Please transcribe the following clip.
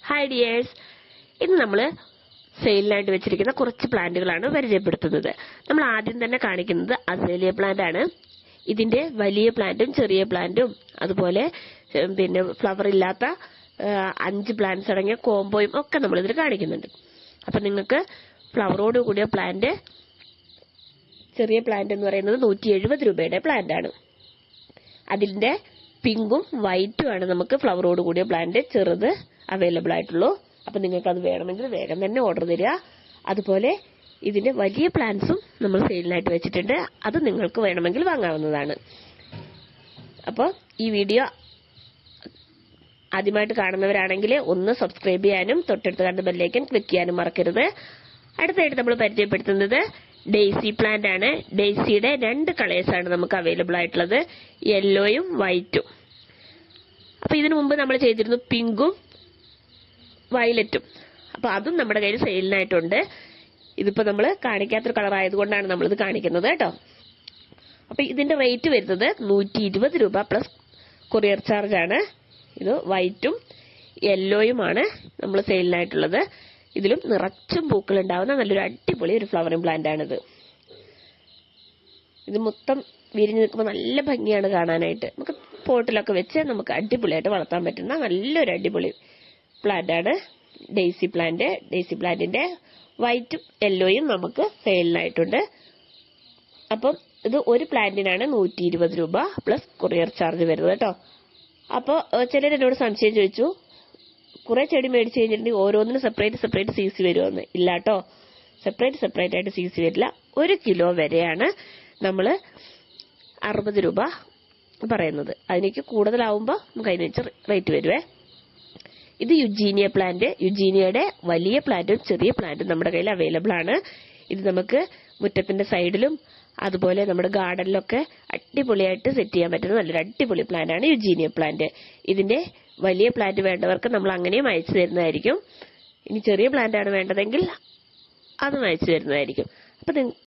Hi dears, ഇന്ന് നമ്മൾ സെയിലിനായിട്ട് വെച്ചിരിക്കുന്ന കുറച്ച് പ്ലാന്റുകളാണ് പരിചയപ്പെടുത്തുന്നത്. നമ്മൾ ആദ്യം തന്നെ കാണിക്കുന്നത് അസേലിയ പ്ലാന്റ് ആണ്. ഇതിന്റെ വലിയ പ്ലാന്റും ചെറിയ പ്ലാന്റും അതുപോലെ പിന്നെ ഫ്ലവർ ഇല്ലാത്ത 5 പ്ലാന്റ്സ് അടങ്ങിയ കോംബോയും ഒക്കെ നമ്മൾ ഇതിൽ കാണിക്കുന്നുണ്ട്. അപ്പൊ നിങ്ങൾക്ക് ഫ്ലവറോട് കൂടിയ പ്ലാന്റ്, ചെറിയ പ്ലാന്റ് എന്ന് പറയുന്നത് 170 രൂപയുടെ പ്ലാന്റ് ആണ്. അതിന്റെ പിങ്കും വൈറ്റും ആണ് നമുക്ക് ഫ്ലവറോട് കൂടിയ പ്ലാന്റ് ചെറുത് അവൈലബിൾ ആയിട്ടുള്ളൂ. അപ്പൊ നിങ്ങൾക്ക് അത് വേണമെങ്കിൽ വേഗം തന്നെ ഓർഡർ തരിക. അതുപോലെ ഇതിന്റെ വലിയ പ്ലാന്റ്സും നമ്മൾ സെയിലിനായിട്ട് വെച്ചിട്ടുണ്ട്. അത് നിങ്ങൾക്ക് വേണമെങ്കിൽ വാങ്ങാവുന്നതാണ്. അപ്പോൾ ഈ വീഡിയോ ആദ്യമായിട്ട് കാണുന്നവരാണെങ്കിൽ ഒന്ന് സബ്സ്ക്രൈബ് ചെയ്യാനും തൊട്ടടുത്ത് കാണുന്ന ബെല്ലൈക്കൻ ക്ലിക്ക് ചെയ്യാനും മറക്കരുത്. അടുത്തായിട്ട് നമ്മൾ പരിചയപ്പെടുത്തുന്നത് ഡെയ്സി പ്ലാന്റ് ആണ്. ഡെയ്സിയുടെ 2 കളേഴ്സ് ആണ് നമുക്ക് അവൈലബിൾ ആയിട്ടുള്ളത്, യെല്ലോയും വൈറ്റും. അപ്പൊ ഇതിനു മുമ്പ് നമ്മൾ ചെയ്തിരുന്നു പിങ്കും വയലറ്റും. അപ്പൊ അതും നമ്മുടെ കയ്യിൽ സെയിലിനായിട്ടുണ്ട്. ഇതിപ്പോ നമ്മൾ കാണിക്കാത്തൊരു കളർ ആയതുകൊണ്ടാണ് നമ്മളിത് കാണിക്കുന്നത് കേട്ടോ. അപ്പൊ ഇതിന്റെ റേറ്റ് വരുന്നത് 120 രൂപ പ്ലസ് കൊറിയർ ചാർജ് ആണ്. ഇത് വൈറ്റും യെല്ലോയുമാണ് നമ്മൾ സെയിലിനായിട്ടുള്ളത്. ഇതിലും നിറച്ചും പൂക്കൾ ഉണ്ടാവുന്ന നല്ലൊരു അടിപൊളി ഒരു ഫ്ലവറിംഗ് പ്ലാന്റ് ആണിത്. ഇത് മൊത്തം വിരിഞ്ഞു നിൽക്കുമ്പോൾ നല്ല ഭംഗിയാണ് കാണാനായിട്ട്. നമുക്ക് പോട്ടിലൊക്കെ വെച്ച് നമുക്ക് അടിപൊളിയായിട്ട് വളർത്താൻ പറ്റുന്ന നല്ലൊരു അടിപൊളി പ്ലാന്റ് ആണ് ഡെയ്സി പ്ലാന്റ്. ഡെയ്സി പ്ലാന്റിന്റെ വൈറ്റും യെല്ലോയും നമുക്ക് സെയിലിനായിട്ടുണ്ട്. അപ്പം ഇത് ഒരു പ്ലാന്റിനാണ് 120 രൂപ പ്ലസ് കൊറിയർ ചാർജ് വരുന്നത് കേട്ടോ. അപ്പോൾ ചിലർ എന്നോട് സംശയം ചോദിച്ചു, കുറെ ചെടി മേടിച്ച് കഴിഞ്ഞിട്ടുണ്ടെങ്കിൽ ഓരോന്നിനും സെപ്പറേറ്റ് CC വരുമെന്ന്. ഇല്ല കേട്ടോ, സെപ്പറേറ്റ് ആയിട്ട് CC വരില്ല. 1 കിലോ വരെയാണ് നമ്മൾ 60 രൂപ പറയുന്നത്. അതിനേക്ക് കൂടുതലാവുമ്പോൾ നമുക്ക് അതിനനുസരിച്ച് റേറ്റ് വരുവേ. ഇത് യുജീനിയ പ്ലാന്റ്. യുജീനിയയുടെ വലിയ പ്ലാന്റും ചെറിയ പ്ലാന്റും നമ്മുടെ കയ്യിൽ അവൈലബിൾ ആണ്. ഇത് നമുക്ക് മുറ്റത്തിന്റെ സൈഡിലും അതുപോലെ നമ്മുടെ ഗാർഡനിലൊക്കെ അടിപൊളിയായിട്ട് സെറ്റ് ചെയ്യാൻ പറ്റുന്ന നല്ലൊരു അടിപൊളി പ്ലാന്റ് ആണ് യുജീനിയ പ്ലാന്റ്. ഇതിന്റെ വലിയ പ്ലാന്റ് വേണ്ടവർക്ക് നമ്മൾ അങ്ങനെയും അയച്ചു തരുന്നതായിരിക്കും. ഇനി ചെറിയ പ്ലാന്റ് ആണ് വേണ്ടതെങ്കിൽ അതും അയച്ചു തരുന്നതായിരിക്കും. അപ്പൊ